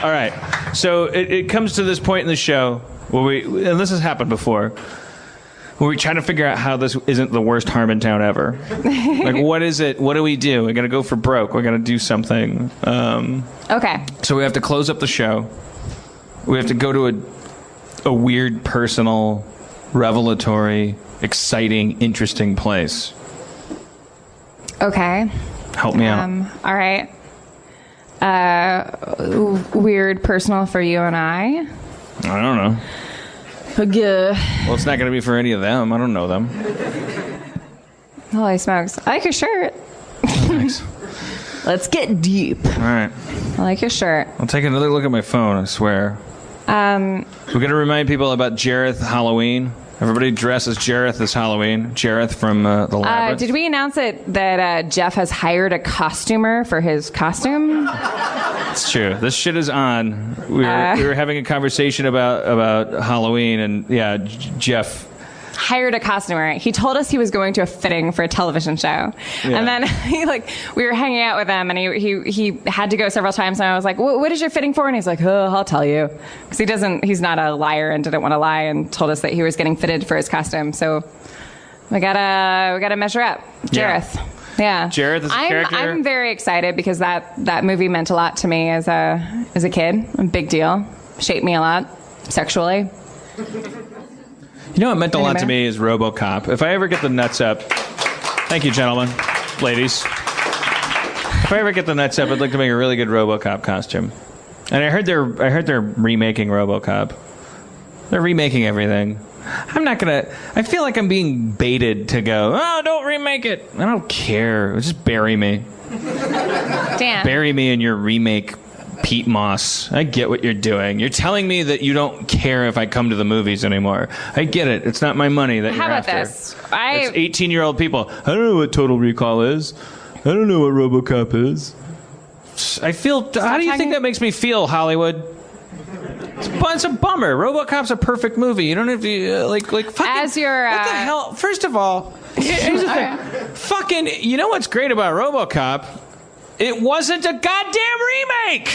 All right. So it comes to this point in the show where and this has happened before, where we try to figure out how this isn't the worst Harmontown ever. Like, what is it? What do we do? We're going to go for broke. We're going to do something. Okay. So we have to close up the show. We have to go to a weird, personal, revelatory, exciting, interesting place. Okay. Help me out. All right. Weird, personal for you and I. I don't know. Well, it's not going to be for any of them. I don't know them. Holy smokes. I like your shirt. Thanks. Let's get deep. All right. I like your shirt. I'll take another look at my phone, I swear. We're going to remind people about Jareth Halloween. Everybody dress as Jareth this Halloween. Jareth from The Labyrinth. Did we announce that Jeff has hired a costumer for his costume? It's true. This shit is on. We were having a conversation about Halloween, and yeah, Jeff hired a costumer. He told us he was going to a fitting for a television show. Yeah. And then we were hanging out with him, and he had to go several times, and I was like, what is your fitting for? And he's like, oh, I'll tell you. Because he's not a liar and didn't want to lie, and told us that he was getting fitted for his costume. So we gotta measure up. Jareth. Yeah. Jareth is a character. I'm very excited because that movie meant a lot to me as a kid. A big deal. Shaped me a lot sexually. You know what meant a lot to me is RoboCop. If I ever get the nuts up, thank you, gentlemen, ladies. If I ever get the nuts up, I'd like to make a really good RoboCop costume. And I heard they're remaking RoboCop. They're remaking everything. I'm not gonna. I feel like I'm being baited to go. Oh, don't remake it. I don't care. Just bury me. Dan. Bury me in your remake. Pete Moss, I get what you're doing. You're telling me that you don't care if I come to the movies anymore. I get it. It's not my money that you're after. How about this? It's 18-year-old people. I don't know what Total Recall is. I don't know what RoboCop is. I feel... How do you think that makes me feel, Hollywood? It's a bummer. RoboCop's a perfect movie. You don't have to, fucking... As your... What the hell? First of all, here's the thing. Fucking... You know what's great about RoboCop? It wasn't a goddamn remake!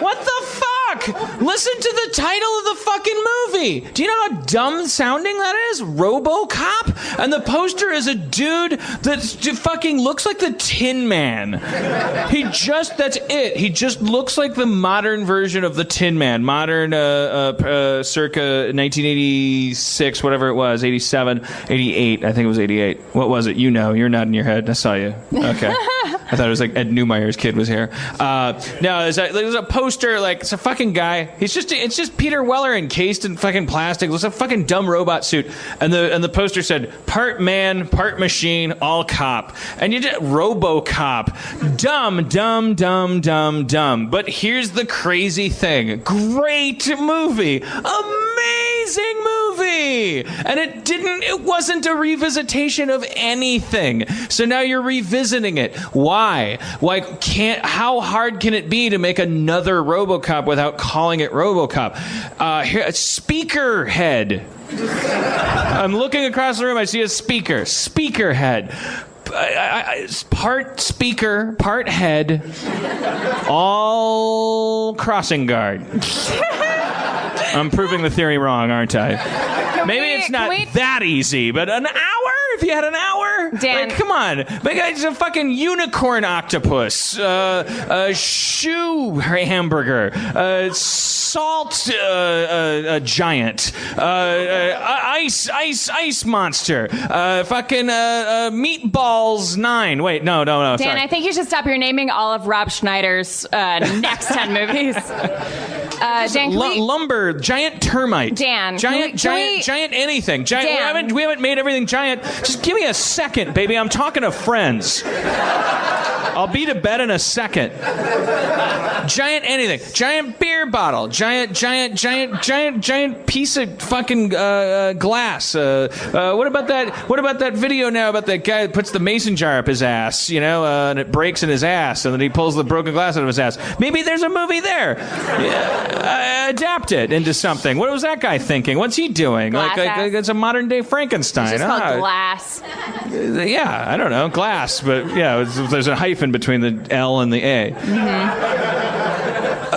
What the fuck? Listen to the title of the fucking movie! Do you know how dumb sounding that is? RoboCop? And the poster is a dude that fucking looks like the Tin Man. That's it. He just looks like the modern version of the Tin Man. Modern, circa 1986, whatever it was, 87, 88, I think it was 88. What was it? You know, you're nodding your head. I saw you. Okay. I thought it was like Ed Neumeyer's kid was here. No, there's a poster, it's a fucking guy. It's just Peter Weller encased in fucking plastic. It's a fucking dumb robot suit. And the poster said, part man, part machine, all cop. And you did RoboCop. Dumb, dumb, dumb, dumb, dumb. But here's the crazy thing. Great movie. Amazing movie. And it wasn't a revisitation of anything. So now you're revisiting it. Why? How hard can it be to make another RoboCop without calling it RoboCop? Speaker head. I'm looking across the room. I see a speaker. Speaker head. Part speaker, part head, all crossing guard. I'm proving the theory wrong, aren't I? Maybe it's not that easy, but an hour? If you had an hour? Dan. Come on. It's a fucking unicorn octopus. Shoe hamburger. Salt giant. Ice monster. Fucking meatballs 9. Wait, no. Dan, sorry. I think you should stop. You're naming all of Rob Schneider's next 10 movies. Dan, lumber, giant termite. Dan, giant anything. Giant. Dan. We haven't made everything giant. Just give me a second, baby. I'm talking to friends. I'll be to bed in a second. Giant anything. Giant beer bottle. Giant piece of fucking glass. What about that video now about that guy that puts the mason jar up his ass, and it breaks in his ass, and then he pulls the broken glass out of his ass. Maybe there's a movie there. Adapt it into something. What was that guy thinking? What's he doing? Like it's a modern day Frankenstein. It's just called glass. Yeah, I don't know, glass, but yeah, there's a hyphen between the L and the A. Mm-hmm.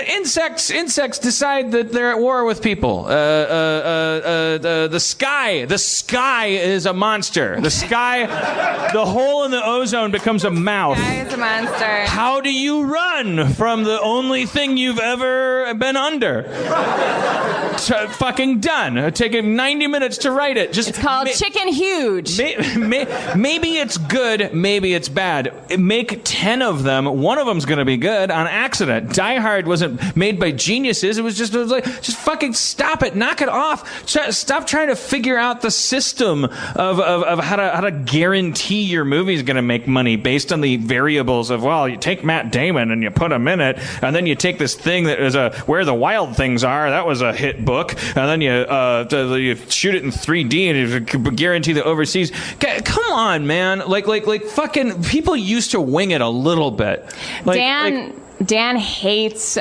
Insects decide that they're at war with people. The sky is a monster. The hole in the ozone becomes a mouth. The sky is a monster. How do you run from the only thing you've ever been under? Fucking done. Taking 90 minutes to write it. It's called Chicken Huge. Maybe it's good, maybe it's bad. Make 10 of them. One of them's going to be good on accident. Die Hard wasn't made by geniuses. It was just fucking stop it. Knock it off. Stop trying to figure out the system of how to guarantee your movie's going to make money based on the variables of, well, you take Matt Damon and you put him in it, and then you take this thing that is Where the Wild Things Are. That was a hit book. And then you shoot it in 3D and you guarantee the overseas. Come on, man. Like fucking people used to wing it a little bit. Dan hates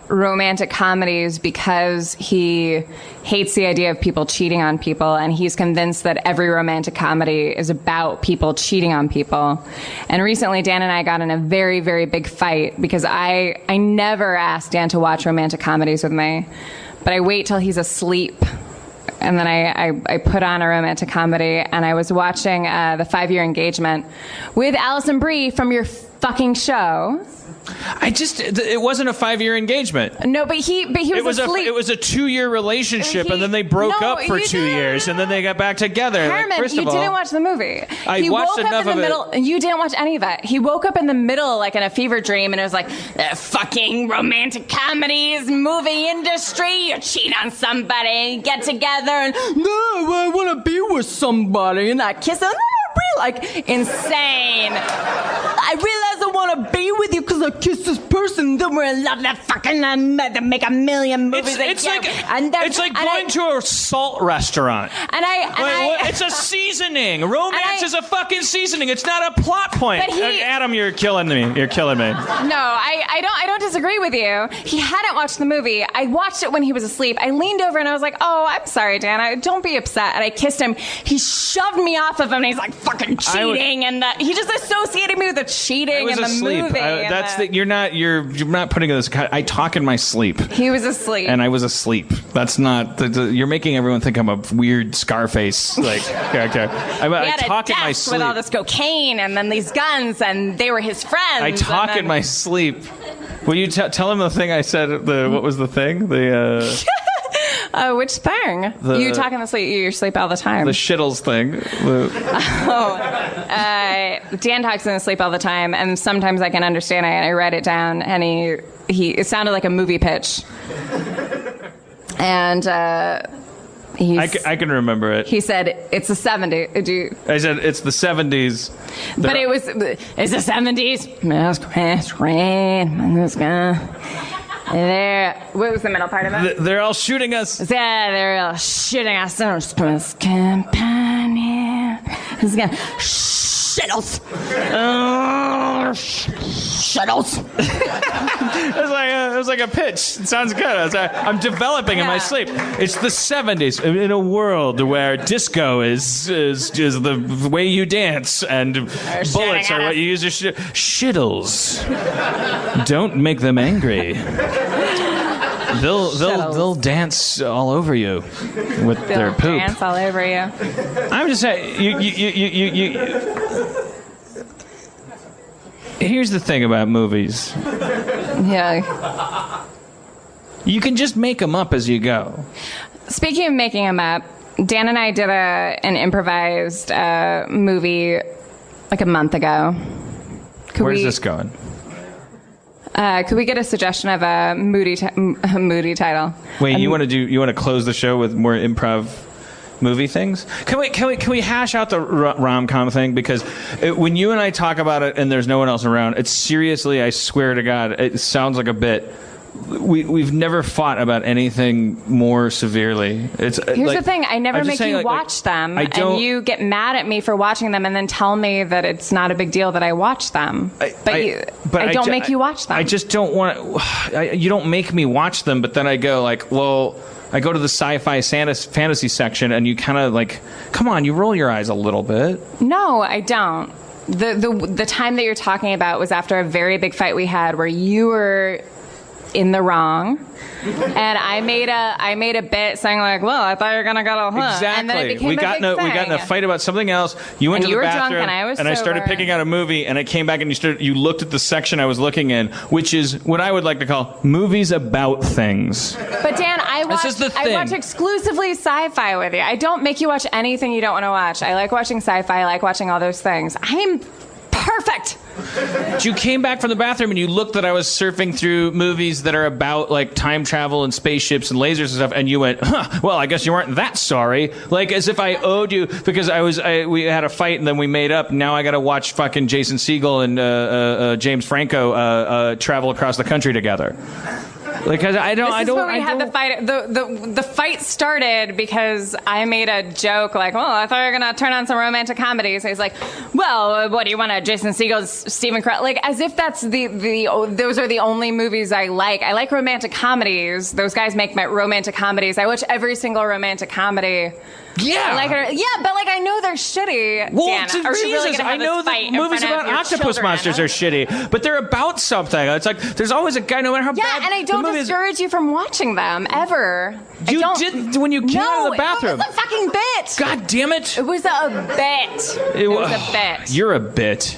romantic comedies because he hates the idea of people cheating on people, and he's convinced that every romantic comedy is about people cheating on people. And recently Dan and I got in a very, very big fight because I never ask Dan to watch romantic comedies with me, but I wait till he's asleep. And then I put on a romantic comedy, and I was watching the 5-Year Engagement with Alison Brie from your fucking show. It wasn't a 5-year engagement. No, but he was asleep. It was a 2-year relationship, and then they broke up for 2 years, and then they got back together. Herman, first of all, didn't watch the movie. I watched enough of it. You didn't watch any of it. He woke up in the middle, like in a fever dream, and it was like, the fucking romantic comedies, movie industry, you cheat on somebody, get together, and no, I want to be with somebody, and I kiss them. Like, insane. I realize I want to be with you because I kissed this person. Then we're in love. That fucking make a million movies. It's like going to a salt restaurant. It's a seasoning. Romance is a fucking seasoning. It's not a plot point. Adam, you're killing me. You're killing me. No, I don't disagree with you. He hadn't watched the movie. I watched it when he was asleep. I leaned over and I was like, "Oh, I'm sorry, Dan. Don't be upset." And I kissed him. He shoved me off of him. And he's like, "Fucking cheating," he just associated me with the cheating in the movie. You're not putting this. I talk in my sleep. He was asleep, and I was asleep. That's not. You're making everyone think I'm a weird Scarface character. I talk in my sleep with all this cocaine and then these guns, and they were his friends. I talk in my sleep. Will you tell him the thing I said? What was the thing? Which thing? You talk in the sleep. You sleep all the time. The shittles thing. Dan talks in his sleep all the time, and sometimes I can understand it. I write it down, and it sounded like a movie pitch. And I can remember it. He said it's the 70s. I said it's the 70s. But it's the 70s. What was the middle part of it? They're all shooting us. Yeah, they're all shooting us. Company. Shittles. Shittles. It was like a pitch. It sounds good. I'm developing in my sleep. It's the 70s in a world where disco is the way you dance, and bullets are what you use. Shittles. Don't make them angry. They'll dance all over you with their poop. They'll dance all over you. I'm just saying, you. Here's the thing about movies. Yeah. You can just make them up as you go. Speaking of making them up, Dan and I did an improvised movie like a month ago. Where's this going? Could we get a suggestion of a moody title? Wait, you want to close the show with more improv movie things? Can we hash out the rom-com thing? Because when you and I talk about it and there's no one else around, it's seriously, I swear to God, it sounds like a bit. We've never fought about anything more severely. Here's the thing: I never make you watch them, and you get mad at me for watching them, and then tell me that it's not a big deal that I watch them. I don't make you watch them. I just don't want. You don't make me watch them, but then I go like, well, I go to the sci-fi fantasy section, and you kind of like, come on, you roll your eyes a little bit. No, I don't. the time that you're talking about was after a very big fight we had where you were in the wrong, and I made a bit saying like, well, I thought you were gonna go to Exactly. And then it became we got in a fight about something else. You went and to you the were bathroom, drunk and I was I started sober. picking out a movie, and I came back and you looked at the section I was looking in, which is what I would like to call movies about things. But Dan, I watch exclusively sci-fi with you. I don't make you watch anything you don't want to watch. I like watching sci-fi. I like watching all those things. I'm perfect. You came back from the bathroom and you looked that I was surfing through movies that are about like time travel and spaceships and lasers and stuff, and you went, well, I guess you weren't that sorry. Like as if I owed you, because we had a fight and then we made up. Now I got to watch fucking Jason Segel and James Franco travel across the country together. Like I don't. Had the fight. The fight started because I made a joke like, "Well, I thought you were gonna turn on some romantic comedies." So he's like, "Well, what do you want? A Jason Segel, Stephen Crow?" Like as if that's those are the only movies I like. I like romantic comedies. Those guys make my romantic comedies. I watch every single romantic comedy. Yeah. But like I know they're shitty. Well, Dan, Jesus, really I know that movies about octopus monsters are shitty, but they're about something. It's like there's always a guy, no matter how bad. Yeah, and I don't discourage you from watching them ever. You did when you came out of the bathroom. It was a fucking bit. God damn it! It was a bit. It was a bit. You're a bit.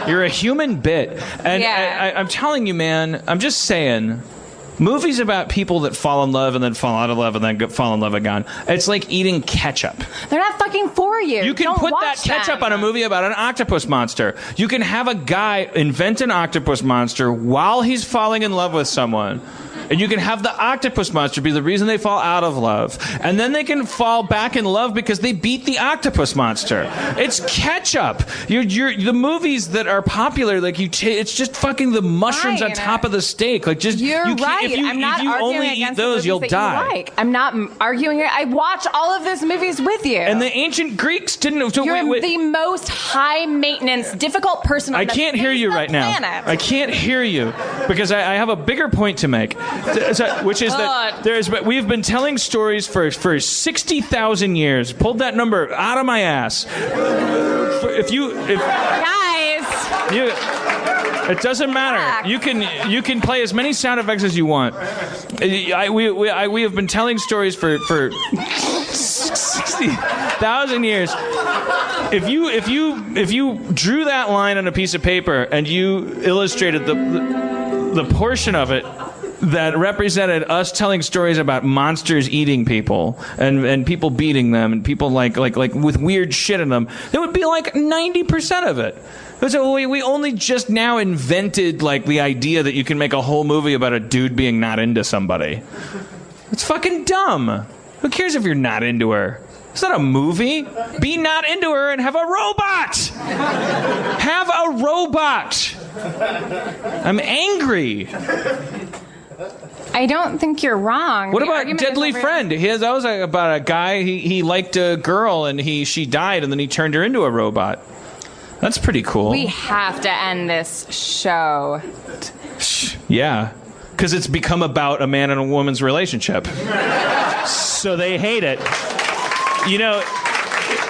You're a human bit, and yeah. I'm telling you, man. I'm just saying. Movies about people that fall in love and then fall out of love and then fall in love again. It's like eating ketchup. They're not fucking for you. You can Don't put watch that ketchup them. on a movie about an octopus monster. You can have a guy invent an octopus monster while he's falling in love with someone. And you can have the octopus monster be the reason they fall out of love. And then they can fall back in love because they beat the octopus monster. It's ketchup. The movies that are popular, like it's just fucking the mushrooms on top of the steak. Like just You're right. I'm not if you arguing only against eat those, the you'll movies that die. you like. I'm not arguing. I watch all of those movies with you. And the ancient Greeks didn't. So You're the most high maintenance, difficult person on I can't hear you right now. I can't hear you because I have a bigger point to make. Which is that we've been telling stories for 60,000 years. Pulled that number out of my ass. It doesn't matter. You can play as many sound effects as you want. We have been telling stories for 60,000 years. If you drew that line on a piece of paper and you illustrated the portion of it that represented us telling stories about monsters eating people and people beating them and people like with weird shit in them, it would be like 90% of it. So we only just now invented like the idea that you can make a whole movie about a dude being not into somebody. It's fucking dumb. Who cares if you're not into her? It's not a movie. Be not into her and have a robot. Have a robot. I'm angry. I don't think you're wrong. What about Deadly Friend? That was about a guy. He liked a girl and she died and then he turned her into a robot. That's pretty cool. We have to end this show. Yeah, because it's become about a man and a woman's relationship. So they hate it. You know,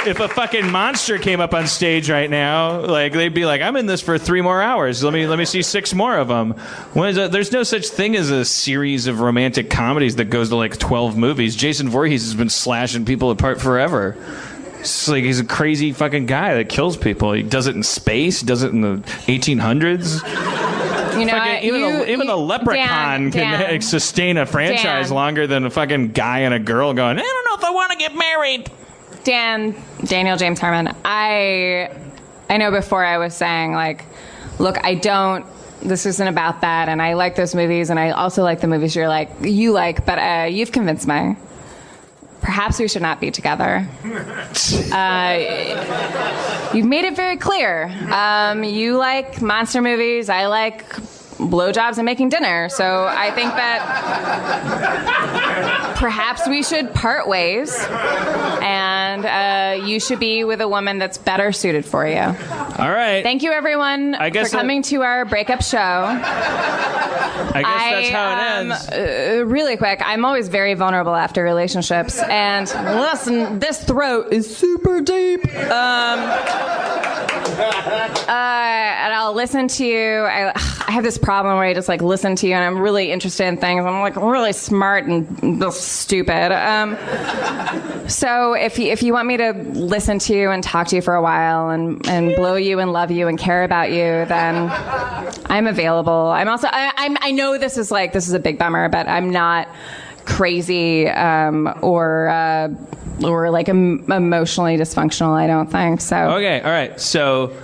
if a fucking monster came up on stage right now, like they'd be like, "I'm in this for 3 more hours. Let me see 6 more of them." There's no such thing as a series of romantic comedies that goes to like 12 movies. Jason Voorhees has been slashing people apart forever. It's like he's a crazy fucking guy that kills people. He does it in space. He does it in the 1800s. You know, even a leprechaun can sustain a franchise longer than a fucking guy and a girl going, "I don't know if I want to get married." Daniel James Harmon, I know before I was saying, like, look, this isn't about that, and I like those movies, and I also like the movies you like, but you've convinced me. Perhaps we should not be together. You've made it very clear. You like monster movies, I like blowjobs and making dinner, so I think that perhaps we should part ways, and you should be with a woman that's better suited for you. All right. Thank you, everyone, for coming to our breakup show. I guess that's how it ends. Really quick, I'm always very vulnerable after relationships, and listen, this throat is super deep. And I'll listen to you. I have this problem where I just like listen to you, and I'm really interested in things. I'm like really smart and stupid. So if you want me to listen to you and talk to you for a while and blow you and love you and care about you, then I'm available. I'm also I know this is a big bummer, but I'm not crazy or like emotionally dysfunctional. I don't think so. Okay, all right. So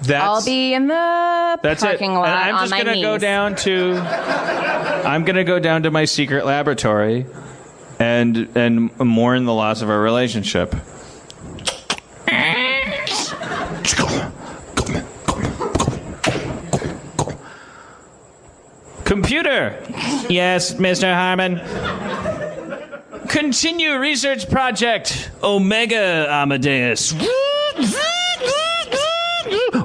I'll be in the parking lot and I'm just on my gonna go down to my secret laboratory and mourn the loss of our relationship. Computer. Yes, Mr. Harmon. Continue research project Omega Amadeus.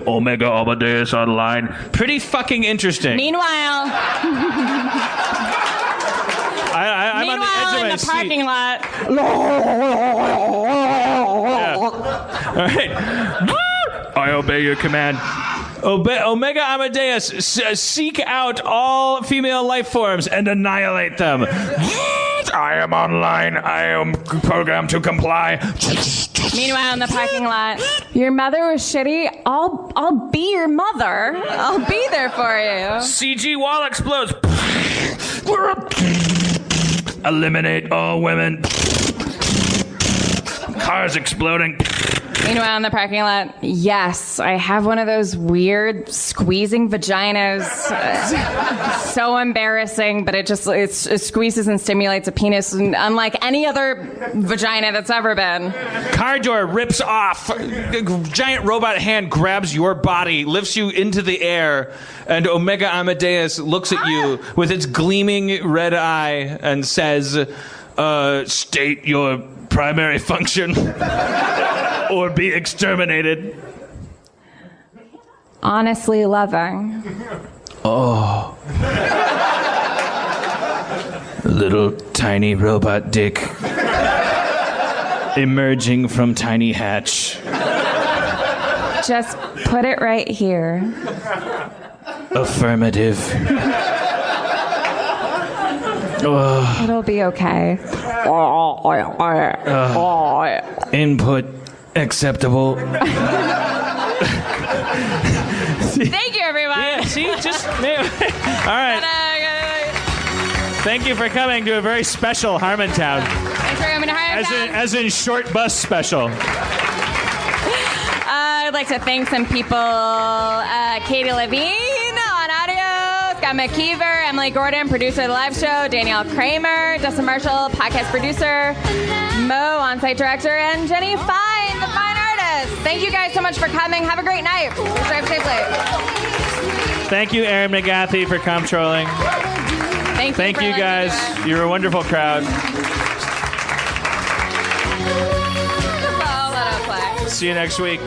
Omega Amadeus online. Pretty fucking interesting. Meanwhile, I'm on the edge of my in the parking lot. Yeah. All right. I obey your command. Omega Amadeus, seek out all female life forms and annihilate them. I am online. I am programmed to comply. Meanwhile, in the parking lot, your mother was shitty. I'll be your mother. I'll be there for you. CG wall explodes. Eliminate all women. Cars exploding. Meanwhile, in the parking lot, yes, I have one of those weird squeezing vaginas. So embarrassing, but it squeezes and stimulates a penis unlike any other vagina that's ever been. Car door rips off. A giant robot hand grabs your body, lifts you into the air, and Omega Amadeus looks at you with its gleaming red eye and says, state your primary function or be exterminated. Honestly loving. Oh. Little tiny robot dick emerging from tiny hatch. Just put it right here. Affirmative. It'll be okay. Input acceptable. Thank you, everyone. Yeah, see, just all right. Thank you for coming to a very special Harmontown. Thanks for coming to Harmontown. As in short bus special. I'd like to thank some people. Katie Levine on audio, Scott McKeever, Emily Gordon, producer of the live show, Danielle Kramer, Dustin Marshall, podcast producer, Mo, on-site director, and Jenny Fine, the fine artist. Thank you guys so much for coming. Have a great night. Drive safely. Thank you, Aaron McGathy, for comptrolling. Thank you guys. You're a wonderful crowd. See you next week.